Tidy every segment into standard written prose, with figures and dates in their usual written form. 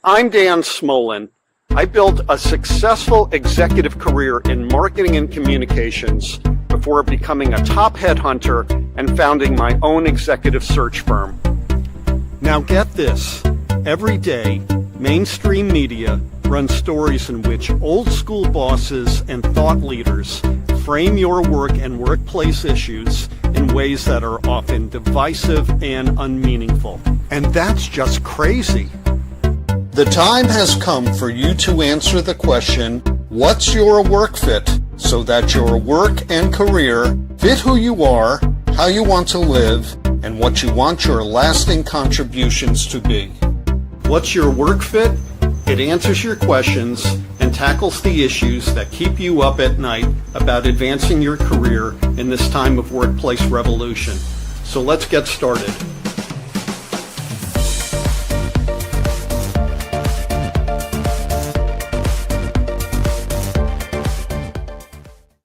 I'm Dan Smolin. I built a successful executive career in marketing and communications before becoming a top headhunter and founding my own executive search firm. Now get this, every day, mainstream media runs stories in which old school bosses and thought leaders frame your work and workplace issues in ways that are often divisive and unmeaningful. And that's just crazy. The time has come for you to answer the question, what's your work fit, so that your work and career fit who you are, how you want to live, and what you want your lasting contributions to be. What's your work fit? It answers your questions and tackles the issues that keep you up at night about advancing your career in this time of workplace revolution. So let's get started.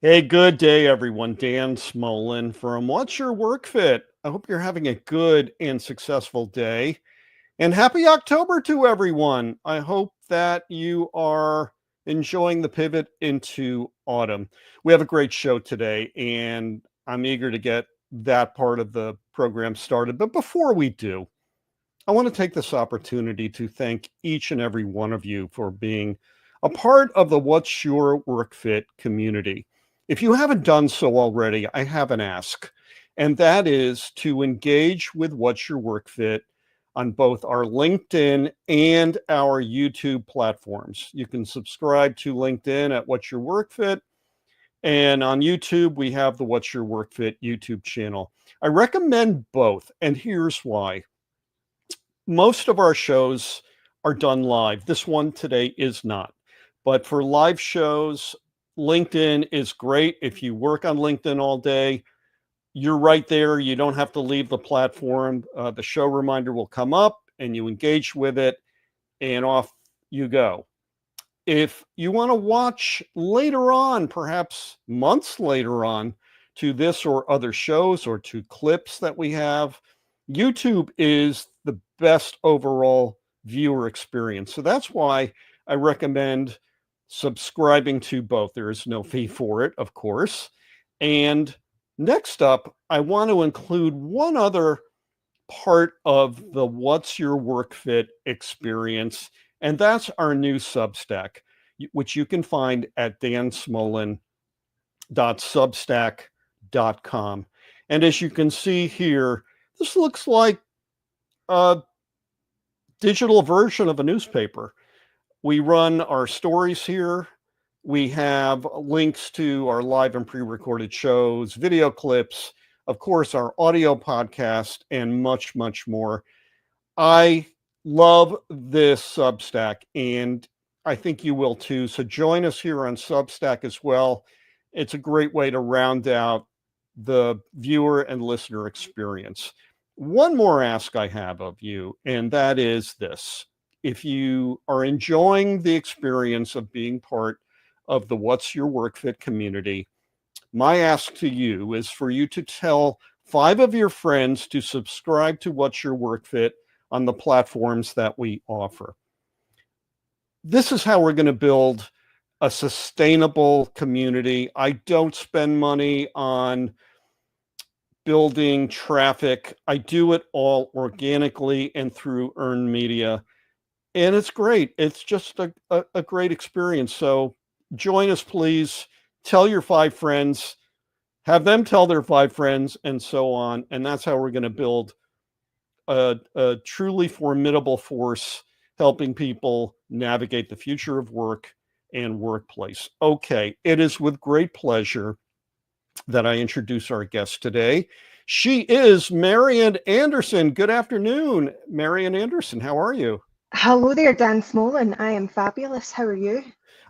Hey, good day, everyone. Dan Smolin from What's Your Work Fit? I hope you're having a good and successful day. And happy October to everyone. I hope that you are enjoying the pivot into autumn. We have a great show today, and I'm eager to get that part of the program started. But before we do, I want to take this opportunity to thank each and every one of you for being a part of the What's Your Work Fit community. If you haven't done so already, I have an ask, and that is to engage with What's Your Work Fit on both our LinkedIn and our YouTube platforms. You can subscribe to LinkedIn at What's Your Work Fit, and on YouTube, we have the What's Your Work Fit YouTube channel. I recommend both, and here's why. Most of our shows are done live. This one today is not, but for live shows, LinkedIn is great. If you work on LinkedIn all day, you're right there. You don't have to leave the platform. The show reminder will come up and you engage with it and off you go. If you want to watch later on, perhaps months later on, to this or other shows or to clips that we have, YouTube is the best overall viewer experience. So that's why I recommend subscribing to both. There is no fee for it, of course. And next up, I want to include one other part of the What's Your Work Fit experience, and that's our new Substack, which you can find at dansmolin.substack.com. And as you can see here, this looks like a digital version of a newspaper. We run our stories here. We have links to our live and pre-recorded shows, video clips, of course, our audio podcast, and much, much more. I love this Substack, and I think you will too. So join us here on Substack as well. It's a great way to round out the viewer and listener experience. One more ask I have of you, and that is this. If you are enjoying the experience of being part of the What's Your Work Fit community, my ask to you is for you to tell 5 of your friends to subscribe to What's Your Work Fit on the platforms that we offer. This is how we're going to build a sustainable community. I don't spend money on building traffic. I do it all organically and through earned media. And it's great. It's just a great experience. So join us, please. Tell your 5 friends, have them tell their 5 friends, and so on. And that's how we're going to build a truly formidable force helping people navigate the future of work and workplace. Okay, it is with great pleasure that I introduce our guest today. She is Marion Anderson. Good afternoon, Marion Anderson. How are you? Hello there, Dan Smolin. I am fabulous. How are you?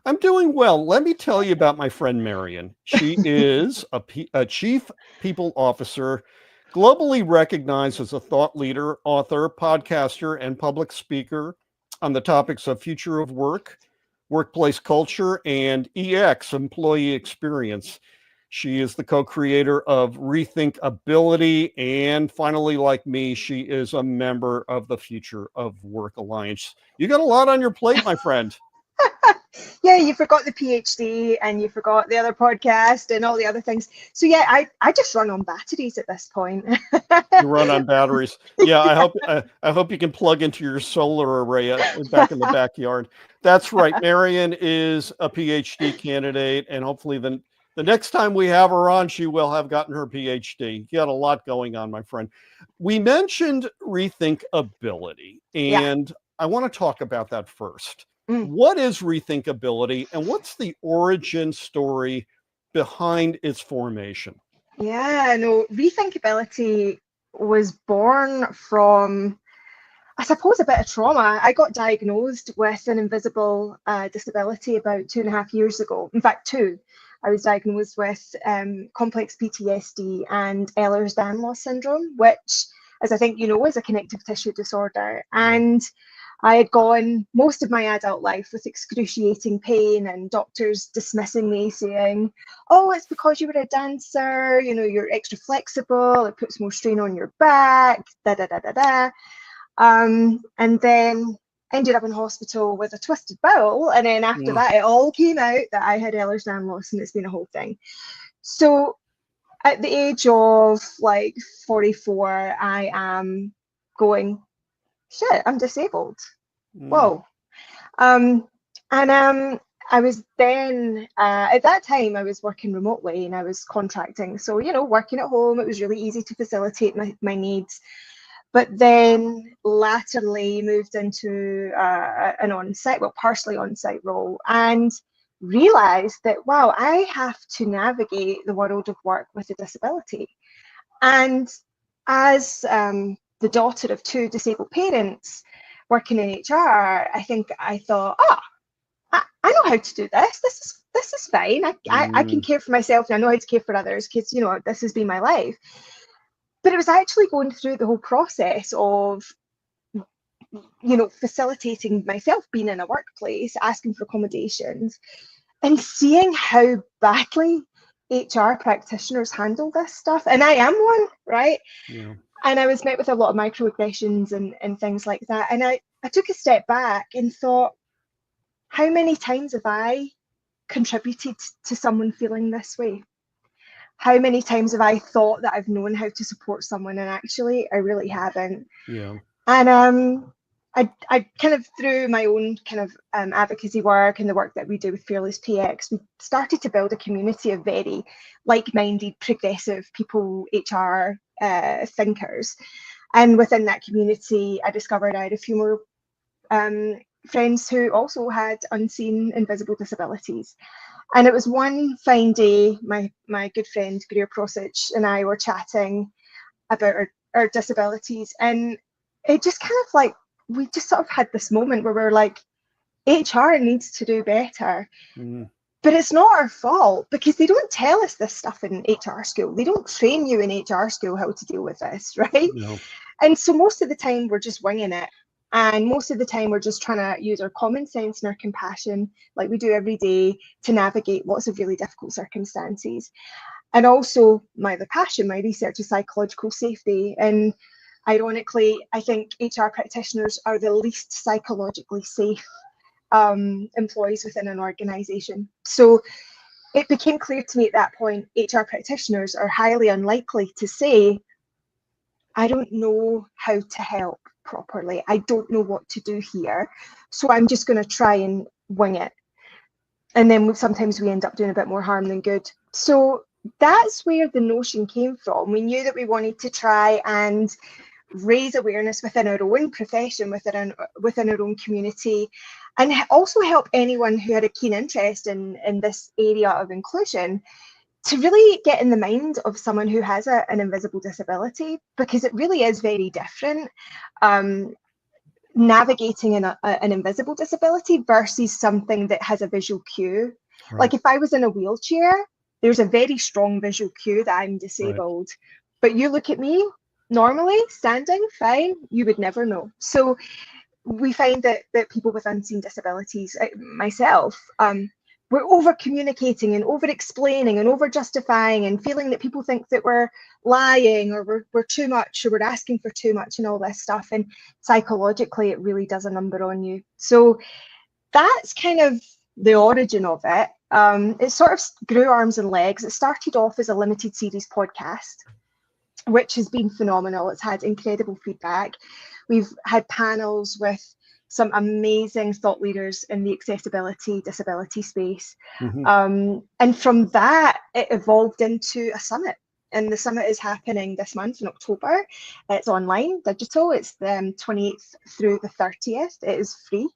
I'm doing well. Let me tell you about my friend Marion. She is a chief people officer, globally recognized as a thought leader, author, podcaster, and public speaker on the topics of future of work, workplace culture, and EX, employee experience. She is the co-creator of Rethink Ability. And finally, like me, she is a member of the Future of Work Alliance. You got a lot on your plate, my friend. Yeah, you forgot the PhD and you forgot the other podcast and all the other things. So yeah, I just run on batteries at this point. You run on batteries. Yeah, I hope you can plug into your solar array back in the backyard. That's right. Marion is a PhD candidate, and hopefully the next time we have her on, she will have gotten her PhD. You got a lot going on, my friend. We mentioned Rethink Ability, and I want to talk about that first. What is Rethink Ability, and what's the origin story behind its formation? Yeah, no, Rethink Ability was born from, I suppose, a bit of trauma. I got diagnosed with an invisible disability about 2.5 years ago. In fact, two. I was diagnosed with complex PTSD and Ehlers-Danlos syndrome, which, as I think you know, is a connective tissue disorder. And I had gone most of my adult life with excruciating pain and doctors dismissing me, saying, oh, it's because you were a dancer, you know, you're extra flexible, it puts more strain on your back, da da da da da. And then ended up in hospital with a twisted bowel. And then after that, it all came out that I had Ehlers-Danlos, and it's been a whole thing. So at the age of like 44, I am going, shit, I'm disabled. Whoa. I was then, at that time, I was working remotely and I was contracting. So, you know, working at home, it was really easy to facilitate my needs. But then latterly moved into an on-site, well, partially on-site role, and realized that, wow, I have to navigate the world of work with a disability. And as the daughter of two disabled parents working in HR, I thought, I know how to do this. This is fine. I can care for myself and I know how to care for others because, you know, this has been my life. But it was actually going through the whole process of, you know, facilitating myself being in a workplace, asking for accommodations, and seeing how badly HR practitioners handle this stuff. And I am one, right? Yeah. And I was met with a lot of microaggressions and things like that. And I took a step back and thought, how many times have I contributed to someone feeling this way? How many times have I thought that I've known how to support someone and actually I really haven't? Yeah. And I kind of, through my own kind of advocacy work and the work that we do with Fearless PX, we started to build a community of very like-minded, progressive people, HR thinkers. And within that community, I discovered I had a few more friends who also had unseen invisible disabilities. And it was one fine day, my good friend Greer Prosich and I were chatting about our disabilities, and it just kind of like, we just sort of had this moment where we were like, HR needs to do better. But it's not our fault because they don't tell us this stuff in HR school. They don't train you in HR school how to deal with this, right? No. And so most of the time we're just winging it. And most of the time we're just trying to use our common sense and our compassion, like we do every day, to navigate lots of really difficult circumstances. And also my other passion, my research, is psychological safety. And ironically, I think HR practitioners are the least psychologically safe employees within an organization. So it became clear to me at that point, HR practitioners are highly unlikely to say, I don't know how to help properly. I don't know what to do here. So I'm just going to try and wing it. And then sometimes we end up doing a bit more harm than good. So that's where the notion came from. We knew that we wanted to try and raise awareness within our own profession, within our own community, and also help anyone who had a keen interest in this area of inclusion to really get in the mind of someone who has an invisible disability, because it really is very different navigating an invisible disability versus something that has a visual cue. Right. Like if I was in a wheelchair, there's a very strong visual cue that I'm disabled. Right. But you look at me normally, standing, fine, you would never know. So we find that people with unseen disabilities, myself, we're over communicating and over explaining and over justifying and feeling that people think that we're lying or we're too much or we're asking for too much and all this stuff. And psychologically, it really does a number on you. So that's kind of the origin of it. It sort of grew arms and legs. It started off as a limited series podcast, which has been phenomenal. It's had incredible feedback. We've had panels with some amazing thought leaders in the accessibility, disability space. And from that, it evolved into a summit. And the summit is happening this month in October. It's online, digital. It's the 28th through the 30th. It is free.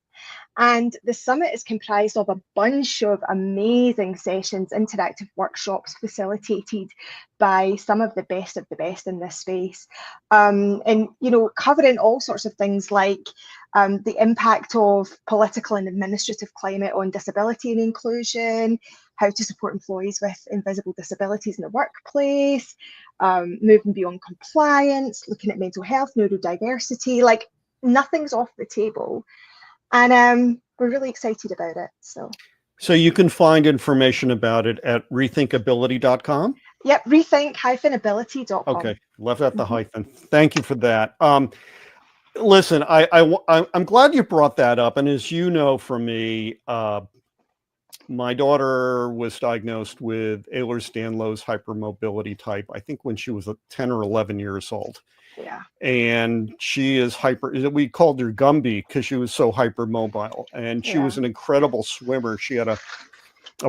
And the summit is comprised of a bunch of amazing sessions, interactive workshops facilitated by some of the best in this space. And, you know, covering all sorts of things like the impact of political and administrative climate on disability and inclusion, how to support employees with invisible disabilities in the workplace, moving beyond compliance, looking at mental health, neurodiversity, like nothing's off the table. And we're really excited about it. So you can find information about it at rethinkability.com. Yep, rethink-ability.com. Okay, left out the hyphen. Thank you for that. Listen, I'm glad you brought that up. And as you know from me, my daughter was diagnosed with Ehlers-Danlos hypermobility type, I think when she was 10 or 11 years old. Yeah. And she is we called her Gumby because she was so hypermobile. And she was an incredible swimmer. She had a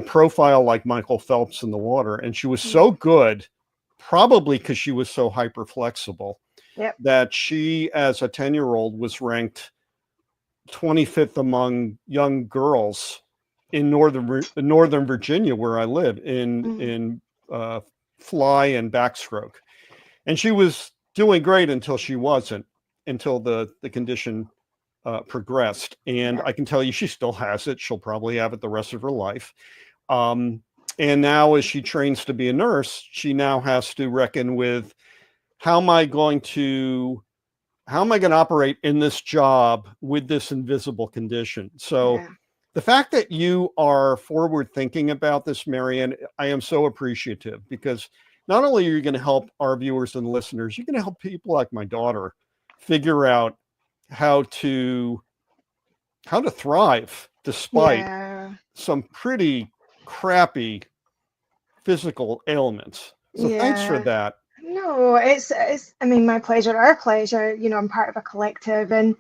profile like Michael Phelps in the water. And she was so good, probably because she was so hyper flexible, that she, as a 10-year-old, was ranked 25th among young girls in Northern Virginia, where I live, in fly and backstroke. And she was doing great until the condition progressed. And I can tell you she still has it. She'll probably have it the rest of her life. And now as she trains to be a nurse, she now has to reckon with how am I going to operate in this job with this invisible condition? So the fact that you are forward thinking about this, Marion, I am so appreciative, because not only are you going to help our viewers and listeners, you're going to help people like my daughter figure out how to thrive despite some pretty crappy physical ailments. So thanks for that. No, it's I mean, my pleasure, our pleasure. You know, I'm part of a collective. And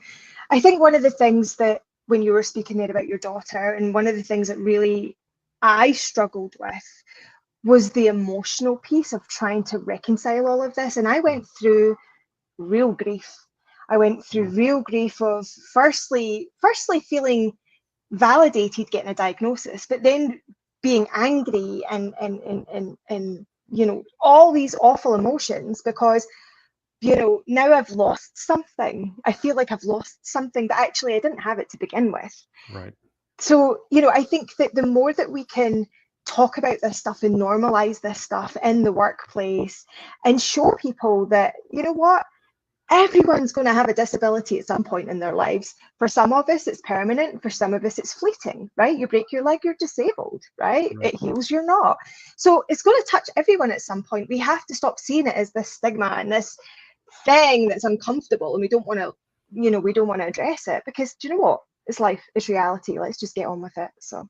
I think one of the things that, when you were speaking there about your daughter, and one of the things that really I struggled with was the emotional piece of trying to reconcile all of this. And I went through real grief. I went through real grief of firstly feeling validated getting a diagnosis, but then being angry and you know, all these awful emotions because, you know, now I've lost something. I feel like I've lost something that actually I didn't have it to begin with. Right. So, you know, I think that the more that we can talk about this stuff and normalize this stuff in the workplace and show people that, you know what, everyone's going to have a disability at some point in their lives. For some of us, it's permanent. For some of us, it's fleeting, right? You break your leg, you're disabled, right? It heals, you're not. So it's going to touch everyone at some point. We have to stop seeing it as this stigma and this thing that's uncomfortable, and we don't want to, you know, we don't want to address it, because do you know what? It's life, it's reality. Let's just get on with it. So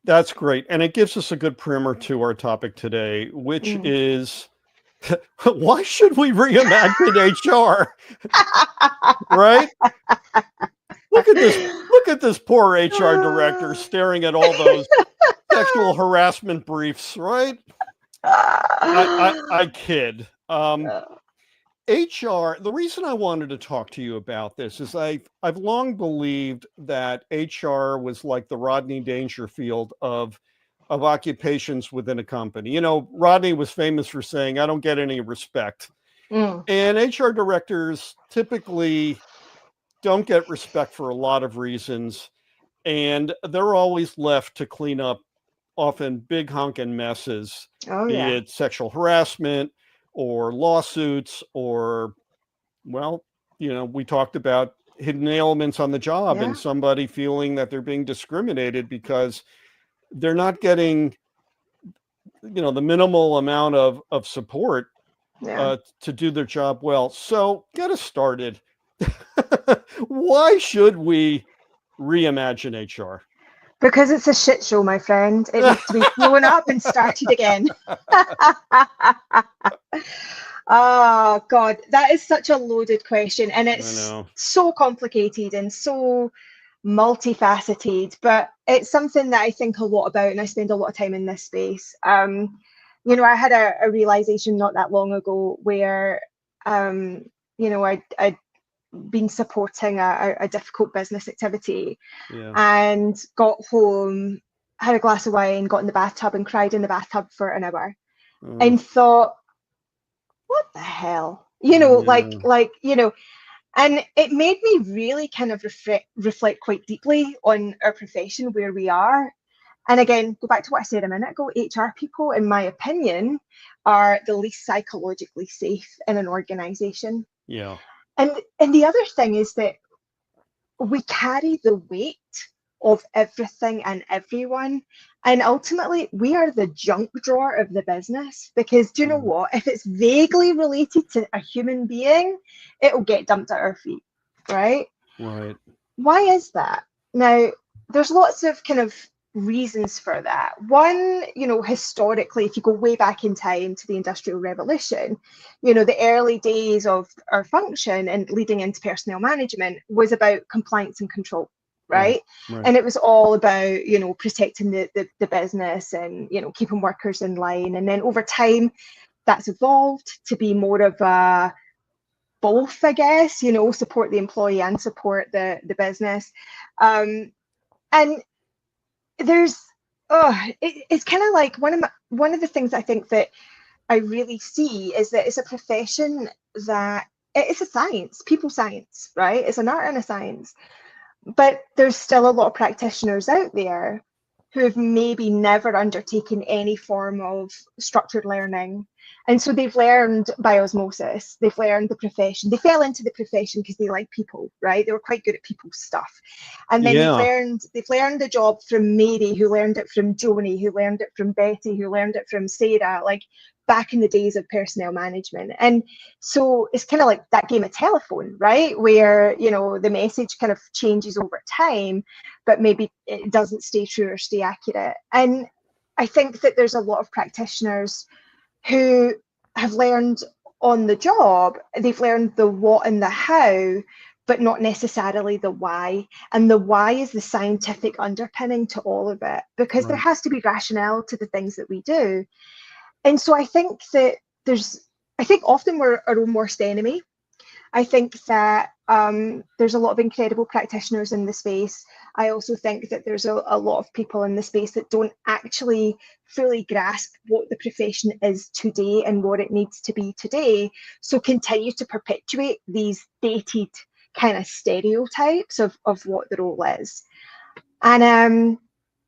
that's great. And it gives us a good primer to our topic today, which is why should we reimagine HR? Right? Look at this poor HR director staring at all those sexual harassment briefs, right? I kid. HR, the reason I wanted to talk to you about this is I've long believed that HR was like the Rodney Dangerfield of occupations within a company. You know, Rodney was famous for saying, I don't get any respect. And HR directors typically don't get respect for a lot of reasons. And they're always left to clean up often big honking messes, be it sexual harassment or lawsuits, or, well, you know, we talked about hidden ailments on the job and somebody feeling that they're being discriminated because they're not getting, the minimal amount of support to do their job well. So get us started. Why should we reimagine HR? Because it's a shit show, my friend. It needs to be blown up and started again. Oh, God, that is such a loaded question. And it's so complicated and so multifaceted, but it's something that I think a lot about, and I spend a lot of time in this space. I had a realization not that long ago where, I'd been supporting a difficult business activity and got home, had a glass of wine, got in the bathtub and cried in the bathtub for an hour and thought, what the hell? And it made me really kind of reflect quite deeply on our profession, where we are. And again, go back to what I said a minute ago, HR people, in my opinion, are the least psychologically safe in an organization. Yeah. And the other thing is that we carry the weight of everything and everyone. And ultimately, we are the junk drawer of the business, because do you know what? If it's vaguely related to a human being, it'll get dumped at our feet, right? Right. Why is that? Now, there's lots of kind of reasons for that. One, historically, if you go way back in time to the Industrial Revolution, the early days of our function and leading into personnel management was about compliance and control, right? And it was all about, protecting the business and, keeping workers in line. And then over time, that's evolved to be more of a both, I guess, support the employee and support the business. And there's it's kind of like one of the things I think that I really see is that it's a profession that it's a science, people science, right? It's an art and a science, but there's still a lot of practitioners out there who have maybe never undertaken any form of structured learning. And so they've learned by osmosis, they've learned the profession. They fell into the profession because they like people, right? They were quite good at people's stuff. And then they've learned the job from Mary, who learned it from Joni, who learned it from Betty, who learned it from Sarah, like back in the days of personnel management. And so it's kind of like that game of telephone, right? Where, the message kind of changes over time, but maybe it doesn't stay true or stay accurate. And I think that there's a lot of practitioners who have learned on the job. They've learned the what and the how, but not necessarily the why. And the why is the scientific underpinning to all of it, because there has to be rationale to the things that we do. And so I think that often we're our own worst enemy. I think that there's a lot of incredible practitioners in the space. I also think that there's a lot of people in the space that don't actually fully grasp what the profession is today and what it needs to be today. So continue to perpetuate these dated kind of stereotypes of what the role is. And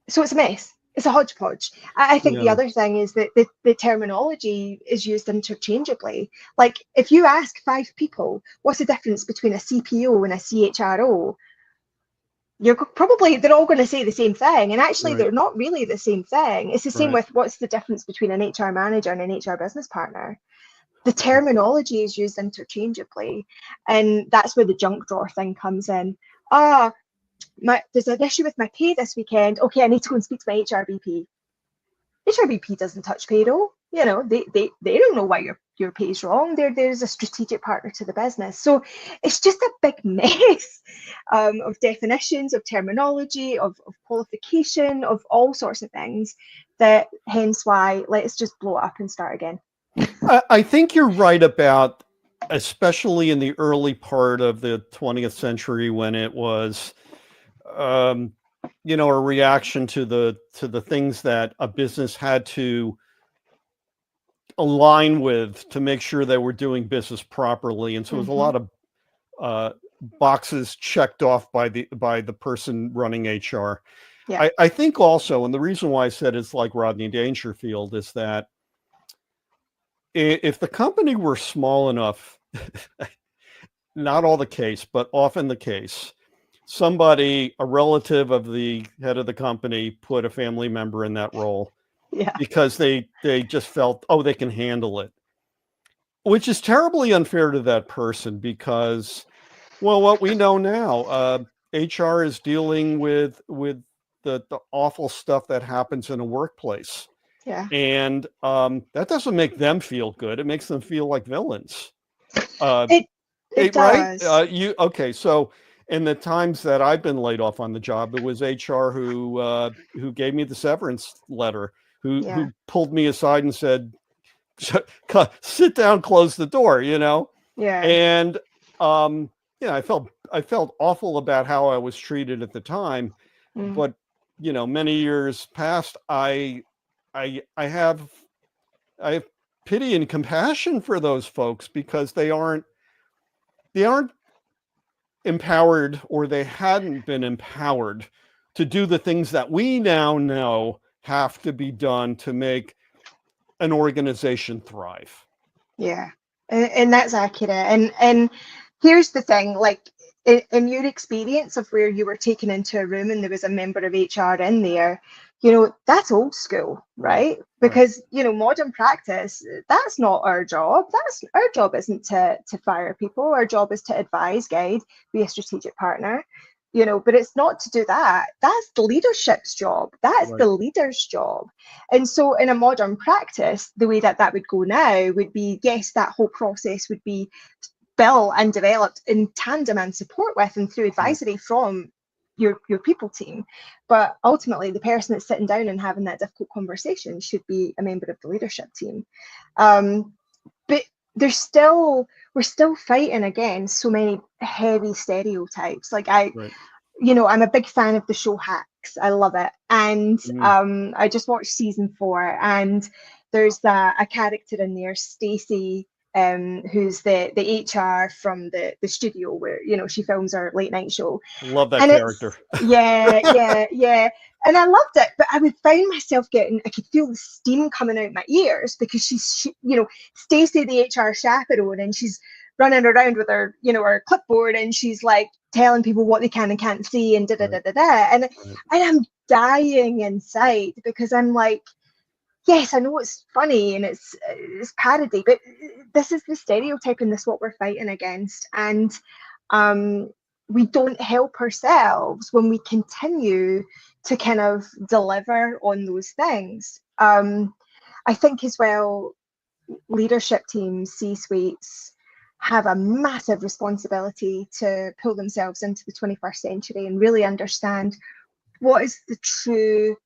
so it's a mess. It's a hodgepodge. I think the other thing is that the terminology is used interchangeably. Like if you ask 5 people, what's the difference between a CPO and a CHRO? They're all going to say the same thing. And actually, they're not really the same thing. It's the same with what's the difference between an HR manager and an HR business partner. The terminology is used interchangeably. And that's where the junk drawer thing comes in. There's an issue with my pay this weekend. Okay, I need to go and speak to my HRBP. HRBP doesn't touch payroll. They don't know why your pay is wrong. There's a strategic partner to the business. So it's just a big mess of definitions, of terminology, of qualification, of all sorts of things. That hence why let's just blow it up and start again. I think you're right about, especially in the early part of the 20th century when it was a reaction to the things that a business had to align with to make sure they were doing business properly. And so there's a lot of boxes checked off by the person running HR. Yeah. I think also, and the reason why I said it's like Rodney Dangerfield is that if the company were small enough, not all the case, but often the case, somebody, a relative of the head of the company, put a family member in that role Yeah. because they just felt, oh, they can handle it, which is terribly unfair to that person because, well, what we know now, HR is dealing with the awful stuff that happens in a workplace. Yeah. And that doesn't make them feel good. It makes them feel like villains. It Right? does. Okay. So in the times that I've been laid off on the job, it was HR who gave me the severance letter, Yeah. who pulled me aside and said, sit down, close the door, Yeah. And I felt awful about how I was treated at the time, but many years past, I have pity and compassion for those folks because they aren't empowered, or they hadn't been empowered to do the things that we now know have to be done to make an organization thrive. Yeah, and that's accurate. And here's the thing, like in your experience of where you were taken into a room and there was a member of HR in there, that's old school, right? Because modern practice, that's not our job. That's our job isn't to fire people. Our job is to advise, guide, be a strategic partner. But it's not to do that. That's the leadership's job. That's the leader's job. And so in a modern practice, the way that would go now would be, yes, that whole process would be built and developed in tandem and support with and through advisory from your people team. But ultimately, the person that's sitting down and having that difficult conversation should be a member of the leadership team. But we're still fighting against so many heavy stereotypes. Like I'm a big fan of the show Hacks. I love it. And I just watched season 4, and there's a character in there, Stacey, who's the HR from the studio where she films her late night show. Love that and character. Yeah. And I loved it, but I would find myself I could feel the steam coming out my ears because she's Stacey, the HR chaperone, and she's running around with her her clipboard, and she's like telling people what they can and can't see, and and I'm dying inside because I'm like, yes, I know it's funny and it's parody, but this is the stereotype and this is what we're fighting against. And we don't help ourselves when we continue to kind of deliver on those things. I think as well, leadership teams, C-suites, have a massive responsibility to pull themselves into the 21st century and really understand what is the true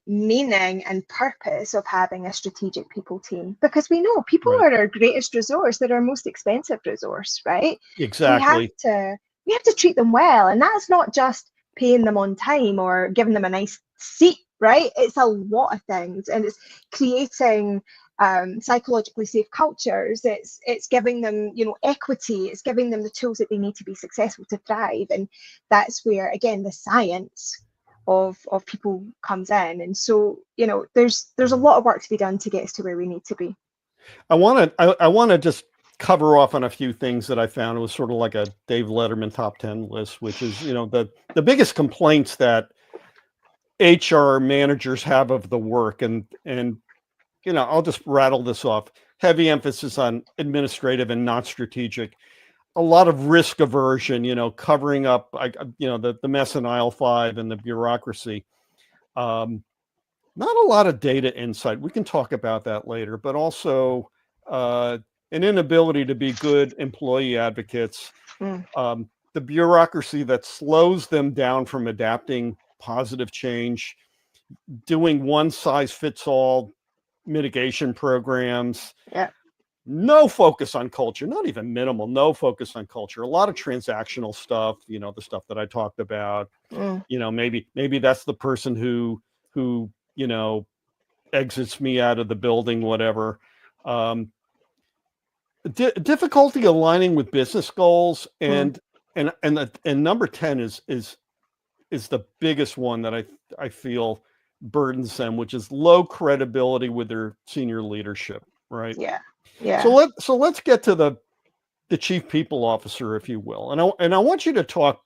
meaning and purpose of having a strategic people team, because we know people are our greatest resource, they're our most expensive resource, right? Exactly. So we have to treat them well, and that's not just paying them on time or giving them a nice seat, right? It's a lot of things, and it's creating psychologically safe cultures. It's giving them equity. It's giving them the tools that they need to be successful to thrive, and that's where again the science of people comes in. And so there's a lot of work to be done to get us to where we need to be. I want to just cover off on a few things that I found. It was sort of like a Dave Letterman top 10 list, which is the biggest complaints that HR managers have of the work, and I'll just rattle this off. Heavy emphasis on administrative and not strategic. A lot of risk aversion, covering up, the mess in aisle 5 and the bureaucracy. Not a lot of data insight. We can talk about that later, but also an inability to be good employee advocates. The bureaucracy that slows them down from adapting positive change, doing one size fits all mitigation programs. Yeah. No focus on culture, not even minimal, no focus on culture. A lot of transactional stuff, the stuff that I talked about. Maybe that's the person who exits me out of the building, whatever. Difficulty aligning with business goals, and number 10 is the biggest one that I feel burdens them, which is low credibility with their senior leadership, right? Yeah. So let's get to the chief people officer, if you will, and I want you to talk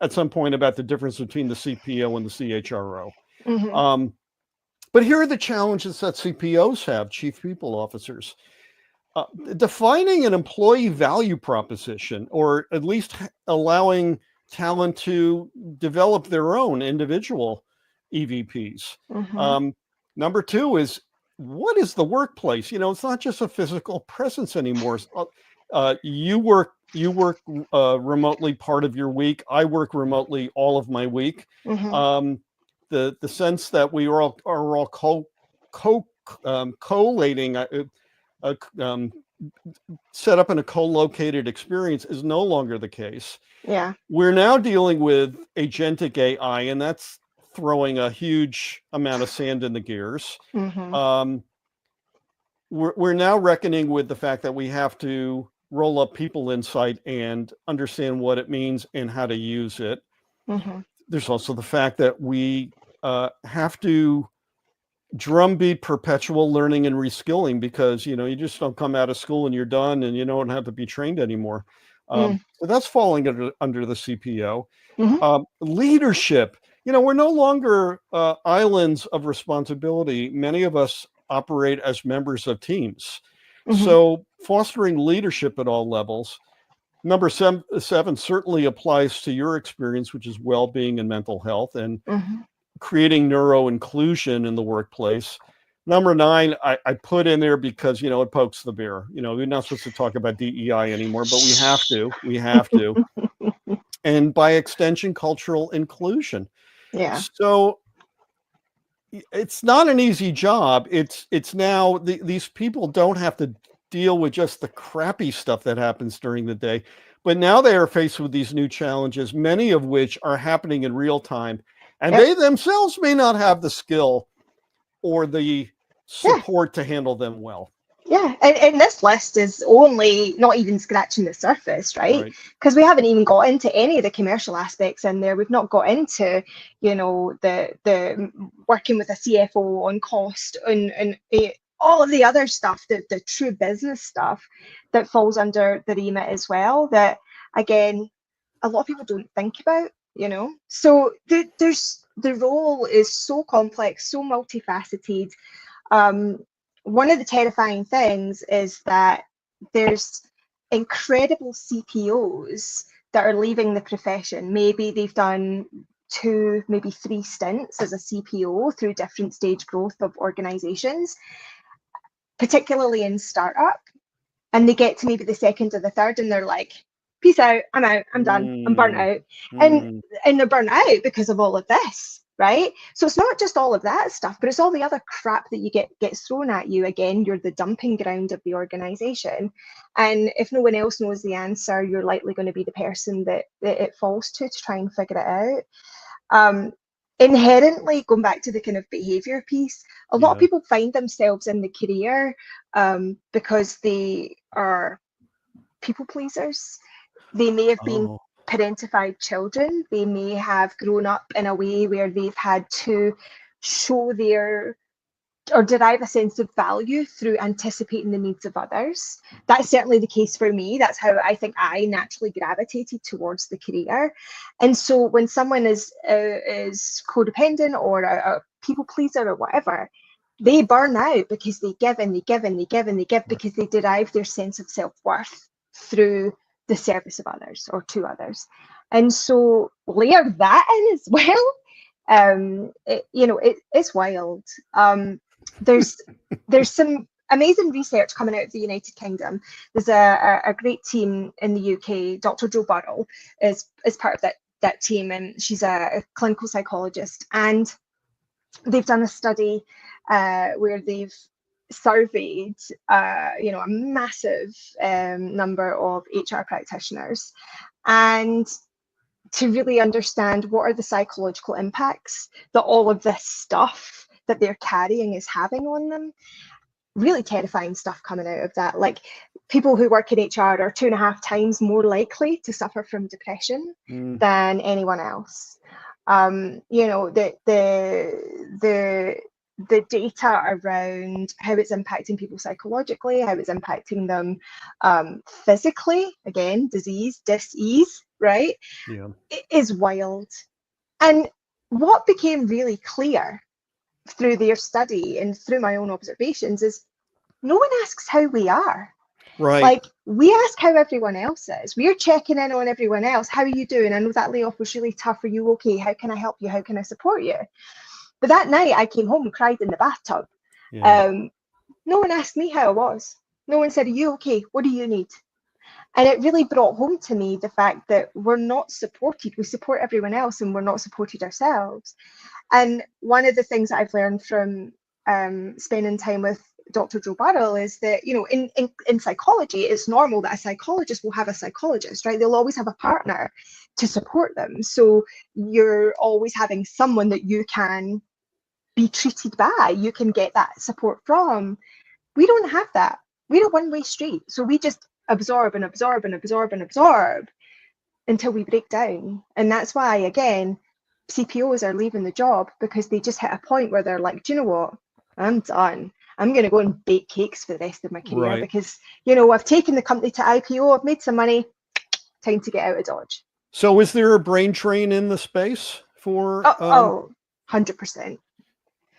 at some point about the difference between the CPO and the CHRO. Mm-hmm. But here are the challenges that CPOs have, chief people officers. Defining an employee value proposition, or at least allowing talent to develop their own individual EVPs. Mm-hmm. Number two is, what is the workplace? It's not just a physical presence anymore. You work remotely part of your week. I work remotely all of my week. Mm-hmm. The sense that we are all collating, set up in a co-located experience is no longer the case. Yeah. We're now dealing with agentic AI, and that's throwing a huge amount of sand in the gears. Mm-hmm. We're now reckoning with the fact that we have to roll up people insight and understand what it means and how to use it. Mm-hmm. There's also the fact that we have to drumbeat perpetual learning and reskilling, because you just don't come out of school and you're done and you don't have to be trained anymore. So that's falling under the CPO. Mm-hmm. Leadership. We're no longer islands of responsibility. Many of us operate as members of teams. Mm-hmm. So fostering leadership at all levels. Number seven certainly applies to your experience, which is well-being and mental health, and Mm-hmm. creating neuro inclusion in the workplace. Number nine, I put in there because, it pokes the bear. We're not supposed to talk about DEI anymore, but we have to. We have to. And by extension, cultural inclusion. Yeah. So it's not an easy job. It's now these people don't have to deal with just the crappy stuff that happens during the day, but now they are faced with these new challenges, many of which are happening in real time, and Yep. they themselves may not have the skill or the Yeah. support to handle them well. Yeah, and this list is only not even scratching the surface, right? Because we haven't even got into any of the commercial aspects in there. We've not got into, the working with a CFO on cost and all of the other stuff, the true business stuff that falls under the remit as well. That again, a lot of people don't think about. So the role is so complex, so multifaceted. One of the terrifying things is that there's incredible CPOs that are leaving the profession. Maybe they've done 2, maybe 3 stints as a CPO through different stage growth of organizations, particularly in startup, and they get to maybe the second or the third and they're like, peace out, I'm out, I'm done, I'm burnt out. And they're burnt out because of all of this. Right? So it's not just all of that stuff, but it's all the other crap that you gets thrown at you. Again, you're the dumping ground of the organization. And if no one else knows the answer, you're likely going to be the person that it falls to try and figure it out. Inherently, going back to the kind of behavior piece, a lot of people find themselves in the career because they are people pleasers. They may have been parentified children. They may have grown up in a way where they've had to show their or derive a sense of value through anticipating the needs of others. That's certainly the case for me. That's how I think I naturally gravitated towards the career. And so when someone is codependent or a people pleaser or whatever, they burn out because they give and they give and they give and they give because they derive their sense of self-worth through the service of others or to others. And so layer that in as well. It's wild. There's some amazing research coming out of the United Kingdom. There's a great team in the UK. Dr. Jo Burrell is part of that team, and she's a clinical psychologist. And they've done a study where they've surveyed a massive number of HR practitioners, and to really understand what are the psychological impacts that all of this stuff that they're carrying is having on them. Really terrifying stuff coming out of that. Like, people who work in HR are 2.5 times more likely to suffer from depression than anyone else. The data around how it's impacting people psychologically, how it's impacting them physically, again, disease, dis-ease, right, Yeah. is wild. And what became really clear through their study and through my own observations is no one asks how we are. Right. Like, we ask how everyone else is. We're checking in on everyone else. How are you doing? I know that layoff was really tough. Are you okay? How can I help you? How can I support you? But that night I came home and cried in the bathtub. Yeah. No one asked me how I was. No one said, are you okay? What do you need? And it really brought home to me the fact that we're not supported. We support everyone else and we're not supported ourselves. And one of the things that I've learned from spending time with Dr. Joe Barrell is that, you know, in psychology, it's normal that a psychologist will have a psychologist, right? They'll always have a partner to support them. So you're always having someone that you can be treated by, you can get that support from. We don't have that. We're a one-way street. So we just absorb and absorb and absorb and absorb until we break down. And that's why, again, CPOs are leaving the job because they just hit a point where they're like, do you know what? I'm done. I'm going to go and bake cakes for the rest of my career Right. because, you know, I've taken the company to IPO, I've made some money, time to get out of Dodge. So is there a brain drain in the space for 100%.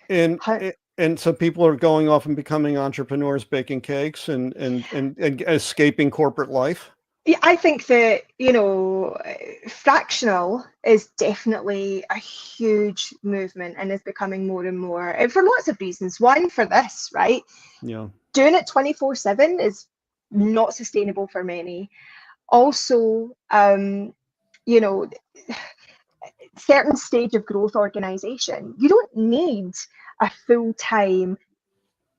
and so people are going off and becoming entrepreneurs, baking cakes and escaping corporate life? Yeah, I think that, you know, fractional is definitely a huge movement and is becoming more and more, and for lots of reasons. One, for this, right? Yeah. Doing it 24/7 is not sustainable for many. Also, you know, certain stage of growth organization, you don't need a full-time,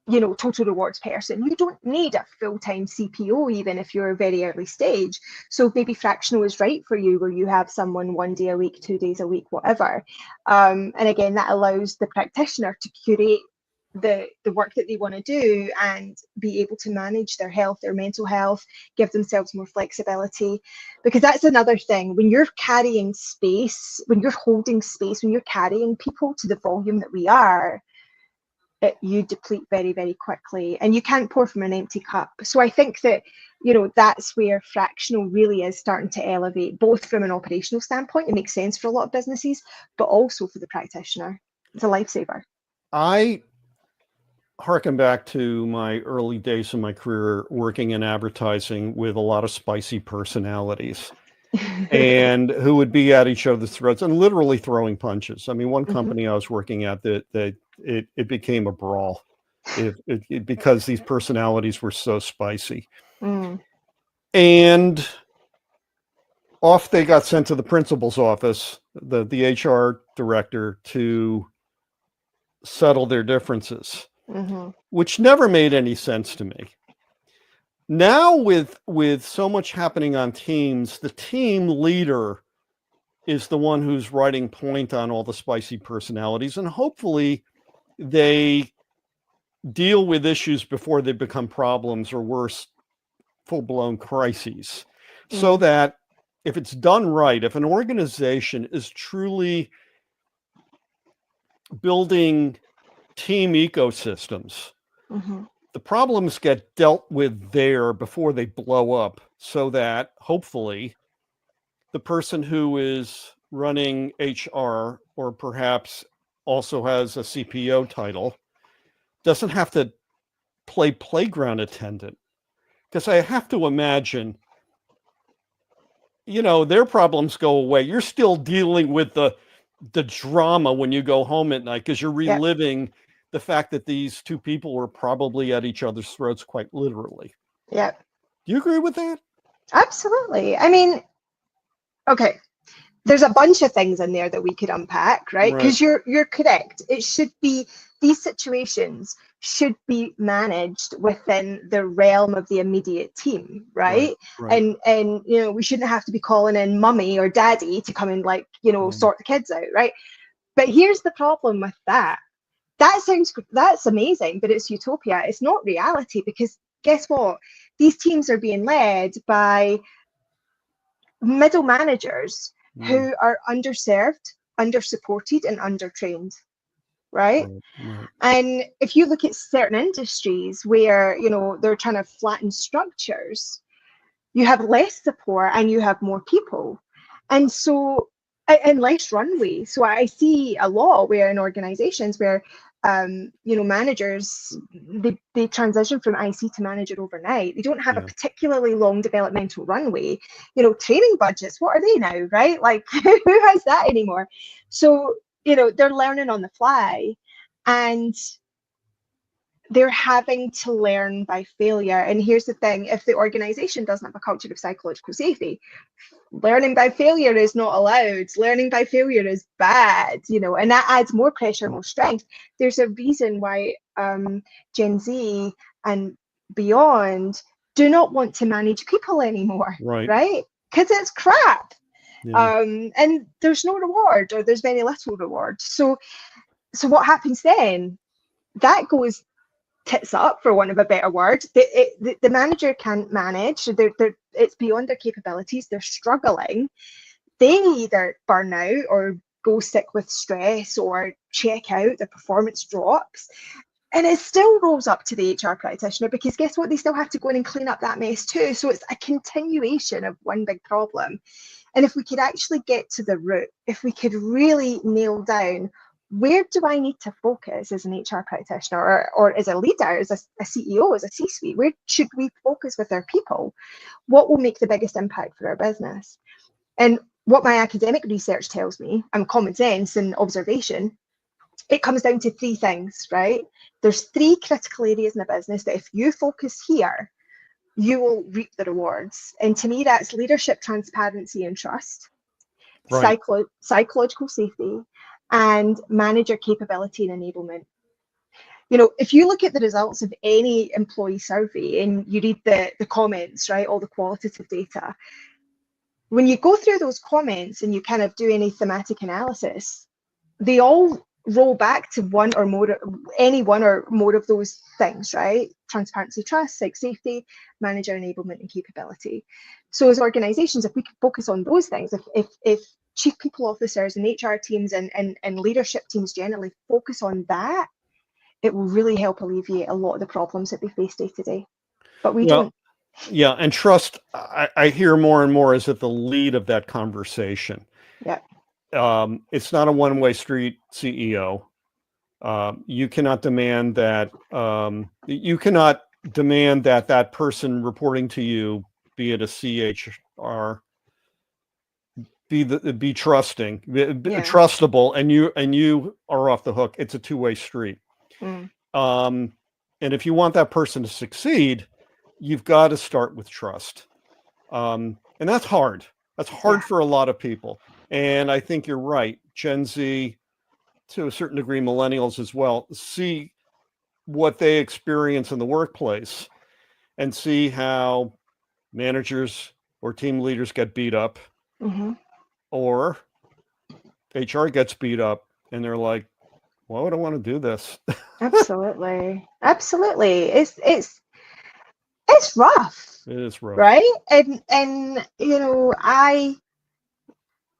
you know, total rewards person. You don't need a full-time CPO, even if you're a very early stage. So maybe fractional is right for you, where you have someone 1 day a week, 2 days a week, whatever. And again, that allows the practitioner to curate the work that they want to do and be able to manage their health, their mental health, give themselves more flexibility. Because that's another thing. When you're carrying space, when you're holding space, when you're carrying people to the volume that we are, you deplete very, very quickly, and you can't pour from an empty cup. So I think that, you know, that's where fractional really is starting to elevate, both from an operational standpoint. It makes sense for a lot of businesses, but also for the practitioner. It's a lifesaver. I harken back to my early days of my career working in advertising with a lot of spicy personalities and who would be at each other's throats and literally throwing punches. I mean, one company I was working at, that it became a brawl because these personalities were so spicy. And off they got sent to the principal's office, the HR director, to settle their differences, which never made any sense to me. Now with so much happening on teams, the team leader is the one who's writing point on all the spicy personalities, and hopefully they deal with issues before they become problems, or worse, full-blown crises. So that if it's done right, if an organization is truly building team ecosystems, the problems get dealt with there before they blow up, so that hopefully the person who is running HR, or perhaps also has a CPO title, doesn't have to play playground attendant. Because I have to imagine, you know, their problems go away. You're still dealing with the drama when you go home at night, because you're reliving the fact that these two people were probably at each other's throats, quite literally. Yeah. Do you agree with that? Absolutely. I mean, okay, there's a bunch of things in there that we could unpack, right? Because you're correct. It should be, these situations should be managed within the realm of the immediate team, right? And you know, we shouldn't have to be calling in mummy or daddy to come and, like, you know, sort the kids out, right? But here's the problem with that. That's amazing, but it's utopia. It's not reality, because guess what? These teams are being led by middle managers who are underserved, undersupported, and undertrained, right? And if you look at certain industries where, you know, they're trying to flatten structures, you have less support and you have more people. And so, and less runway. So I see a lot where in organizations where, managers, they transition from IC to manager overnight. They don't have a Yeah. particularly long developmental runway. Training budgets, what are they now, right? Like, who has that anymore? So, they're learning on the fly, and they're having to learn by failure. And here's the thing, if the organization doesn't have a culture of psychological safety, learning by failure is not allowed. Learning by failure is bad, and that adds more pressure, more strength. There's a reason why Gen Z and beyond do not want to manage people anymore, right? Because it's crap. Yeah. And there's no reward, or there's very little reward. So what happens then? That goes tits up, for want of a better word. The manager can't manage. It's beyond their capabilities. They're struggling. They either burn out or go sick with stress or check out. Their performance drops. And it still rolls up to the HR practitioner, because guess what? They still have to go in and clean up that mess too. So it's a continuation of one big problem. And if we could actually get to the root, if we could really nail down, where do I need to focus as an HR practitioner, or as a leader, as a CEO, as a C-suite? Where should we focus with our people? What will make the biggest impact for our business? And what my academic research tells me, and common sense and observation, it comes down to three things, right? There's three critical areas in a business that if you focus here, you will reap the rewards. And to me, that's leadership, transparency, and trust, psychological safety, and manager capability and enablement. If you look at the results of any employee survey and you read the comments, right, all the qualitative data, when you go through those comments and you kind of do any thematic analysis, they all roll back to any one or more of those things, right? Transparency, trust, psych safety, manager enablement, and capability. So as organizations, if we could focus on those things, if chief people officers and HR teams and leadership teams generally focus on that, it will really help alleviate a lot of the problems that they face day to day. But we don't. Yeah, and trust, I hear more and more, is at the lead of that conversation. Yeah. It's not a one-way street, CEO. You cannot demand that. That person reporting to you, be it a CHR, be trusting, trustable, and you are off the hook. It's a two-way street. And if you want that person to succeed, you've got to start with trust. And that's hard. That's hard for a lot of people. And I think you're right. Gen Z, to a certain degree, millennials as well, see what they experience in the workplace and see how managers or team leaders get beat up, or HR gets beat up, and they're like, why would I want to do this? Absolutely. It's rough. It is rough. Right? And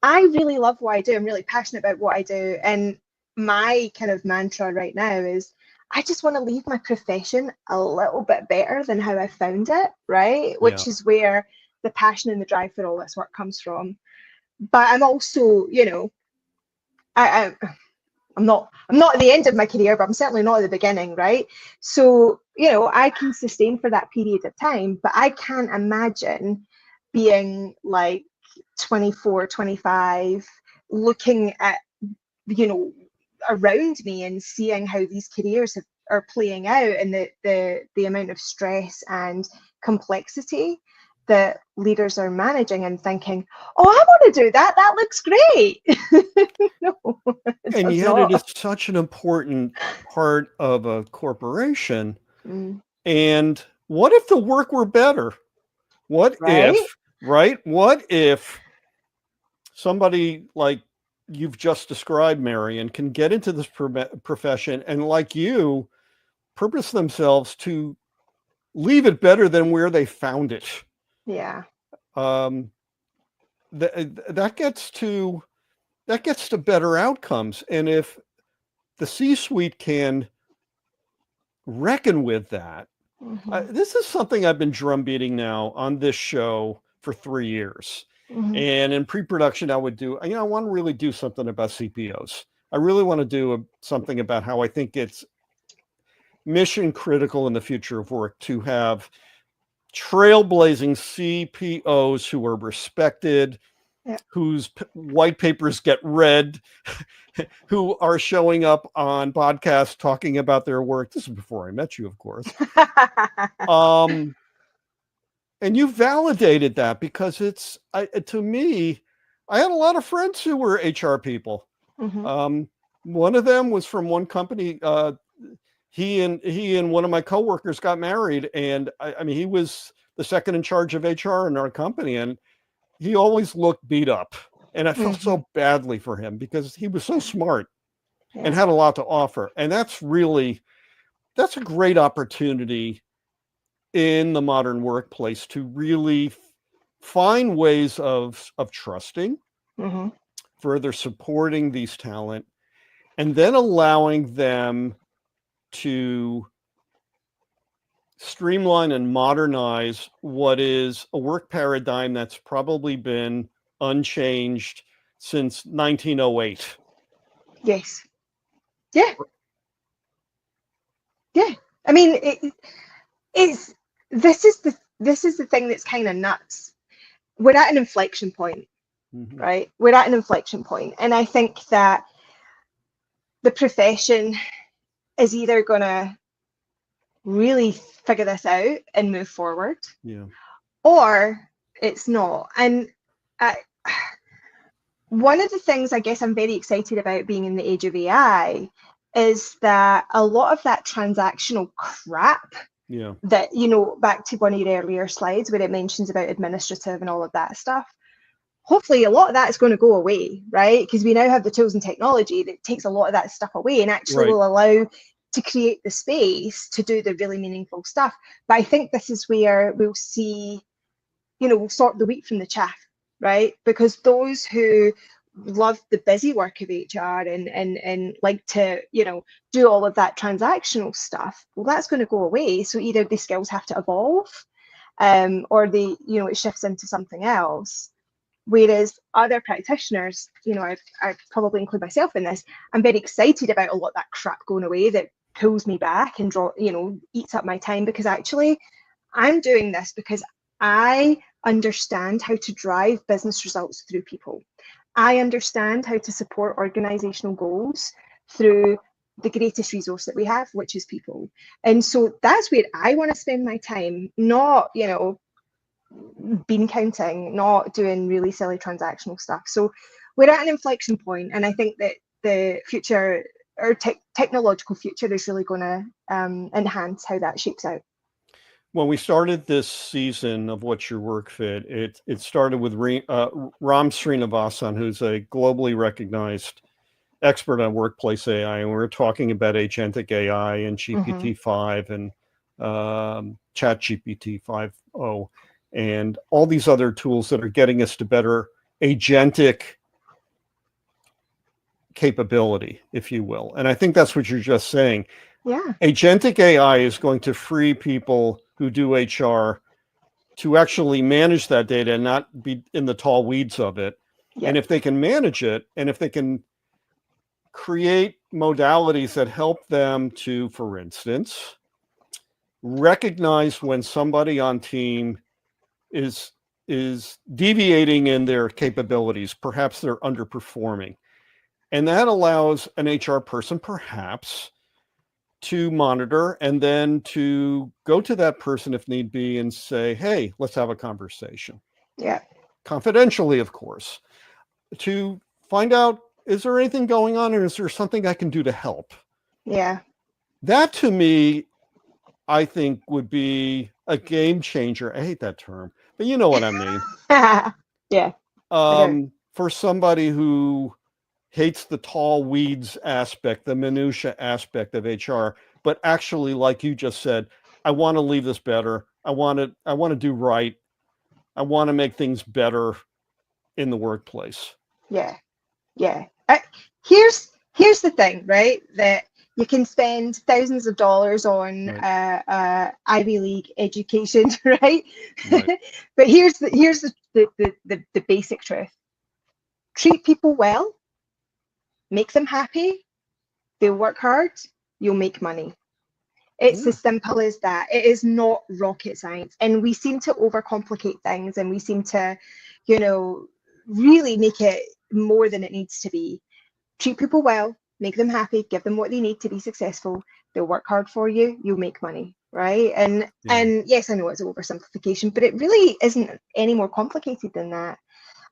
I really love what I do. I'm really passionate about what I do. And my kind of mantra right now is I just want to leave my profession a little bit better than how I found it, right? Which is where the passion and the drive for all this work comes from. But I'm also, I'm not at the end of my career, but I'm certainly not at the beginning, right? So, I can sustain for that period of time, but I can't imagine being like 24, 25, looking at, around me and seeing how these careers are playing out, and the amount of stress and complexity that leaders are managing, and thinking, oh, I want to do that. That looks great. No, and yet it is such an important part of a corporation. And what if the work were better? What if somebody like you've just described, Marion, can get into this profession and, like you, purpose themselves to leave it better than where they found it? Yeah. That gets to better outcomes. And if the C-suite can reckon with that, this is something I've been drumbeating now on this show for 3 years. Mhm. And in pre-production, I would do, I want to really do something about CPOs. I really want to do something about how I think it's mission critical in the future of work to have trailblazing CPOs who are respected, Yeah. whose white papers get read, who are showing up on podcasts talking about their work. This is before I met you, of course. And you validated that, because it's, to me, I had a lot of friends who were HR people. Mhm. One of them was from one company. He and one of my coworkers got married, and I mean, he was the second in charge of HR in our company, and he always looked beat up. And I felt Mhm. so badly for him, because he was so smart and Yeah. had a lot to offer. And that's a great opportunity in the modern workplace to really find ways of trusting, Mhm. further supporting these talent, and then allowing them to streamline and modernize what is a work paradigm that's probably been unchanged since 1908. Yes. Yeah. Yeah. I mean, it's this is the thing that's kind of nuts. We're at an inflection point, Mm-hmm. right? We're at an inflection point, and I think that the profession is either going to really figure this out and move forward, Yeah. or it's not. And I, one of the things I guess I'm very excited about being in the age of AI is that a lot of that transactional crap Yeah. that, back to one of your earlier slides where it mentions about administrative and all of that stuff, hopefully a lot of that is going to go away, right? Because we now have the tools and technology that takes a lot of that stuff away and actually Right. will allow to create the space to do the really meaningful stuff. But I think this is where we'll see, we'll sort the wheat from the chaff, right? Because those who love the busy work of HR and like to, do all of that transactional stuff, well, that's going to go away. So either the skills have to evolve, or it shifts into something else. Whereas other practitioners, I probably include myself in this, I'm very excited about a lot of that crap going away that pulls me back and eats up my time, because actually I'm doing this because I understand how to drive business results through people. I understand how to support organizational goals through the greatest resource that we have, which is people. And so that's where I want to spend my time, not, bean counting, not doing really silly transactional stuff. So we're at an inflection point, and I think that the future, or technological future, is really going to enhance how that shapes out. When we started this season of What's Your Work Fit, it started with Ram Srinivasan, who's a globally recognized expert on workplace AI, and we were talking about agentic AI and GPT-5 and Chat GPT 5.0 and all these other tools that are getting us to better agentic capability, if you will. And I think that's what you're just saying. Yeah. Agentic AI is going to free people who do HR to actually manage that data and not be in the tall weeds of it. Yeah. And if they can manage it, and if they can create modalities that help them to, for instance, recognize when somebody on team is deviating in their capabilities, perhaps they're underperforming. And that allows an HR person perhaps to monitor and then to go to that person if need be and say, hey, let's have a conversation. Yeah. Confidentially, of course, to find out, is there anything going on, or is there something I can do to help? Yeah. That to me, I think would be a game changer. I hate that term, but you know what I mean. Yeah. For somebody who hates the tall weeds aspect, the minutia aspect of HR, but actually, like you just said, I want to leave this better. I want to do right. I want to make things better in the workplace. Yeah. Yeah. Here's the thing, right? That You can spend thousands of dollars on Right. Ivy League education, right? Right. But here's the basic truth. Treat people well, make them happy, they'll work hard, you'll make money. It's Yeah. as simple as that. It is not rocket science. And we seem to overcomplicate things, and we seem to, you know, really make it more than it needs to be. Treat people well, make them happy, give them what they need to be successful. They'll work hard for you, you'll make money, right? And Yeah. yes, I know it's oversimplification, but it really isn't any more complicated than that.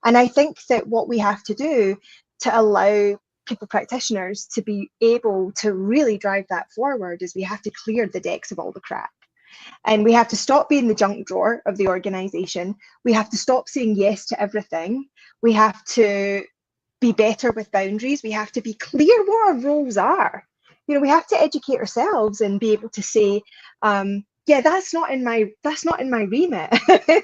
And I think that what we have to do to allow people practitioners to be able to really drive that forward is we have to clear the decks of all the crap. And we have to stop being the junk drawer of the organization. We have to stop saying yes to everything. We have to be better with boundaries. We have to be clear what our roles are. You know, we have to educate ourselves and be able to say, yeah, that's not in my remit.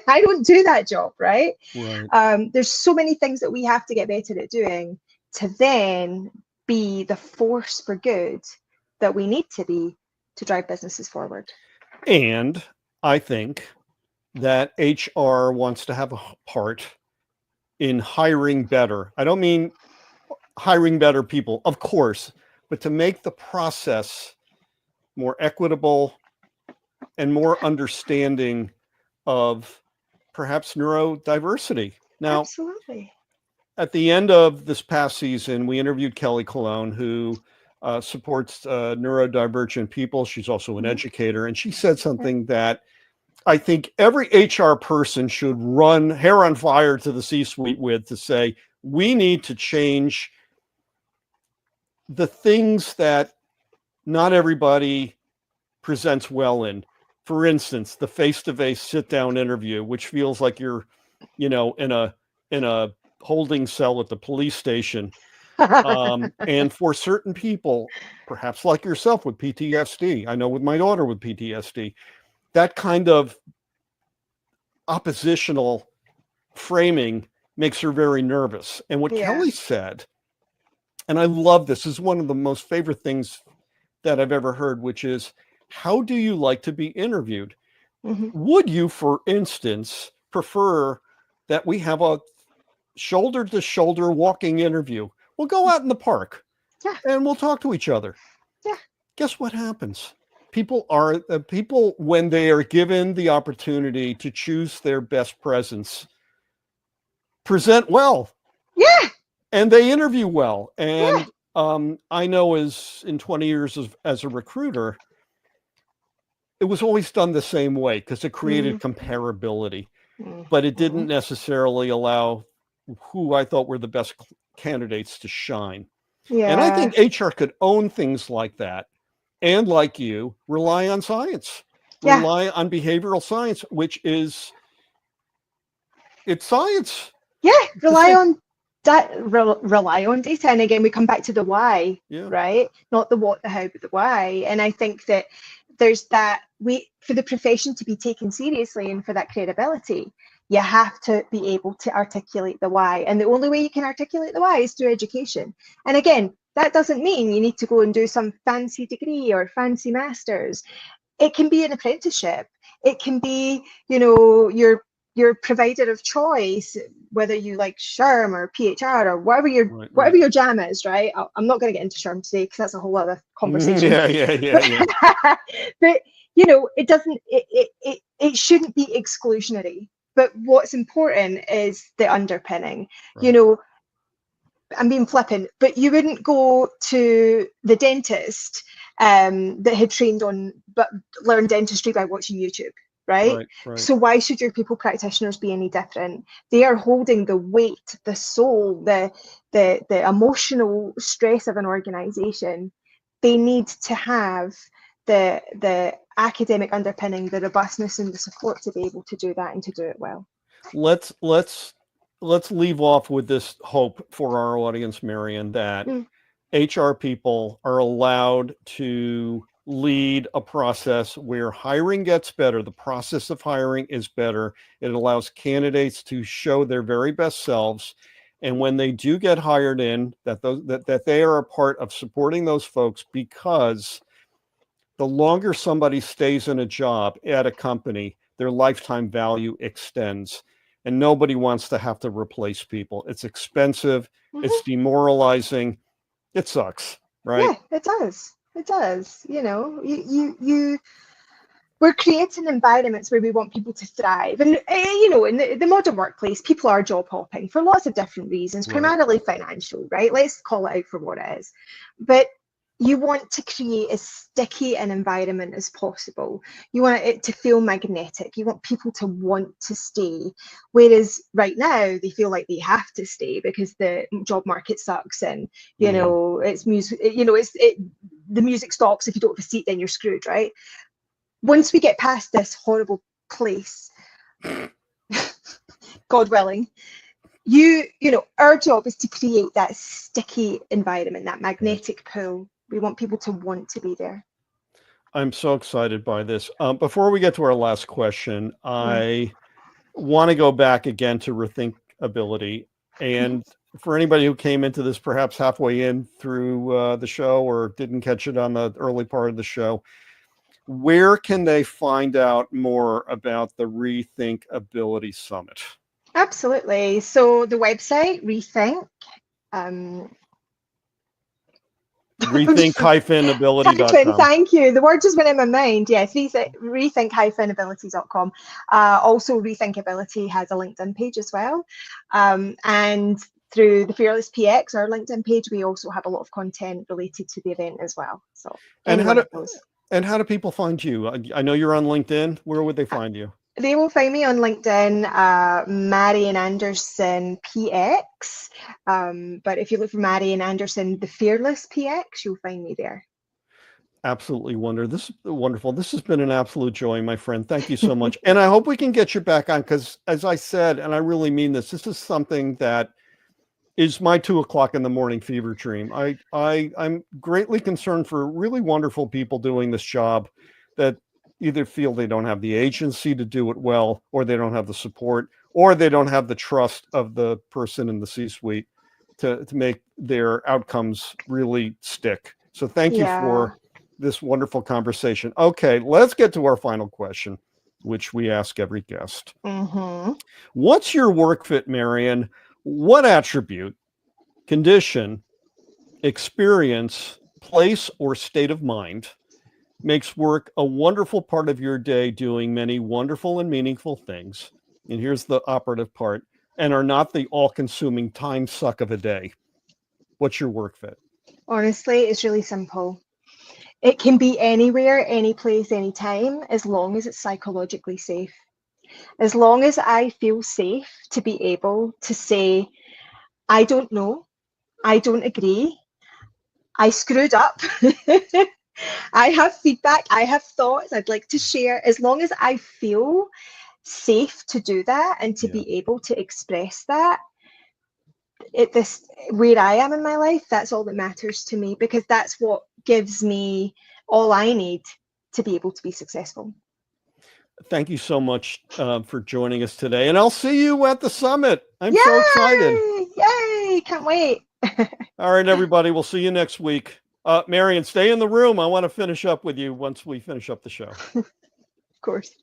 I don't do that job, right? Right. There's so many things that we have to get better at doing to then be the force for good that we need to be to drive businesses forward. And I think that HR wants to have a part in hiring better. I don't mean hiring better people, of course, but to make the process more equitable and more understanding of perhaps neurodiversity. Now, Absolutely. at the end of this past season, we interviewed Kelly Colon, who supports neurodivergent people. She's also an educator, and she said something that I think every HR person should run hair on fire to the C-suite with, to say, we need to change the things that not everybody presents well in. For instance, the face-to-face sit-down interview, which feels like you're, you know, in a holding cell at the police station. And for certain people, perhaps like yourself with PTSD, I know with my daughter with PTSD, that kind of oppositional framing makes her very nervous. And what Kelly said, and I love this is one of the most favorite things that I've ever heard, which is, how do you like to be interviewed? Would you, for instance, prefer that we have a shoulder to shoulder walking interview? We'll go out in the park and we'll talk to each other. Guess what happens? People, when they are given the opportunity to choose their best presence, present well. Yeah. And they interview well. And I know as in 20 years as a recruiter, it was always done the same way because it created comparability, but it didn't necessarily allow who I thought were the best candidates to shine. And I think HR could own things like that. And like you, rely on science, rely on behavioral science, which is, it's science. Yeah, rely on data. And again, we come back to the why, right? Not the what, the how, but the why. And I think that there's that, for the profession to be taken seriously and for that credibility, you have to be able to articulate the why. And the only way you can articulate the why is through education. And again, that doesn't mean you need to go and do some fancy degree or fancy masters. It can be an apprenticeship. It can be, you know, your provider of choice, whether you like SHRM or PHR or whatever your jam is, right? I'm not going to get into SHRM today because that's a whole other conversation. Yeah. But you know, it shouldn't be exclusionary. But what's important is the underpinning. You know, I'm being flippant, but you wouldn't go to the dentist that had trained on but learned dentistry by watching YouTube. Right? So why should your people practitioners be any different? They are holding the weight, the soul, the emotional stress of an organization. They need to have the academic underpinning, the robustness and the support to be able to do that and to do it well. Let's leave off with this hope for our audience, Marion, that HR people are allowed to lead a process where hiring gets better. The process of hiring is better. It allows candidates to show their very best selves. And when they do get hired in, that they are a part of supporting those folks, because the longer somebody stays in a job at a company, their lifetime value extends. And nobody wants to have to replace people. It's expensive. It's demoralizing. It sucks, right? Yeah, it does. It does. We're creating environments where we want people to thrive. And, in the modern workplace, people are job hopping for lots of different reasons, Right. primarily financial, right? Let's call it out for what it is. But you want to create as sticky an environment as possible. You want it to feel magnetic. You want people to want to stay. Whereas right now, they feel like they have to stay because the job market sucks, and it's music. The music stops. If you don't have a seat, then you're screwed, right? Once we get past this horrible place, God willing, our job is to create that sticky environment, that magnetic pull. We want people to want to be there. I'm so excited by this. Before we get to our last question, I want to go back again to Rethink Ability. And for anybody who came into this perhaps halfway in through the show or didn't catch it on the early part of the show, where can they find out more about the Rethink Ability Summit? Absolutely. So the website, Rethink, Rethink-ability.com. Thank you. The word just went in my mind. Yes, rethink-ability.com. Also, Rethink Ability has a LinkedIn page as well. And through the Fearless PX, our LinkedIn page, we also have a lot of content related to the event as well. So, and how do people find you? I know you're on LinkedIn. Where would they find you? They will find me on LinkedIn, Marion Anderson PX. But if you look for Marion Anderson, the Fearless PX, you'll find me there. Absolutely wonderful. This has been an absolute joy, my friend. Thank you so much. And I hope we can get you back on, because as I said, and I really mean this is something that is my 2:00 in the morning fever dream. I'm greatly concerned for really wonderful people doing this job that either feel they don't have the agency to do it well, or they don't have the support, or they don't have the trust of the person in the C-suite to make their outcomes really stick. So thank you for this wonderful conversation. Okay, let's get to our final question, which we ask every guest. What's your work fit, Marion? What attribute, condition, experience, place, or state of mind makes work a wonderful part of your day, doing many wonderful and meaningful things? And here's the operative part, and are not the all-consuming time suck of a day. What's your work fit? Honestly, it's really simple. It can be anywhere, any place, any time, as long as it's psychologically safe. As long as I feel safe to be able to say, I don't know, I don't agree, I screwed up, I have feedback, I have thoughts I'd like to share. As long as I feel safe to do that and to be able to express that, where I am in my life, that's all that matters to me, because that's what gives me all I need to be able to be successful. Thank you so much for joining us today, and I'll see you at the summit. I'm so excited. Yay! Can't wait. All right, everybody. We'll see you next week. Marion, stay in the room. I want to finish up with you once we finish up the show. Of course.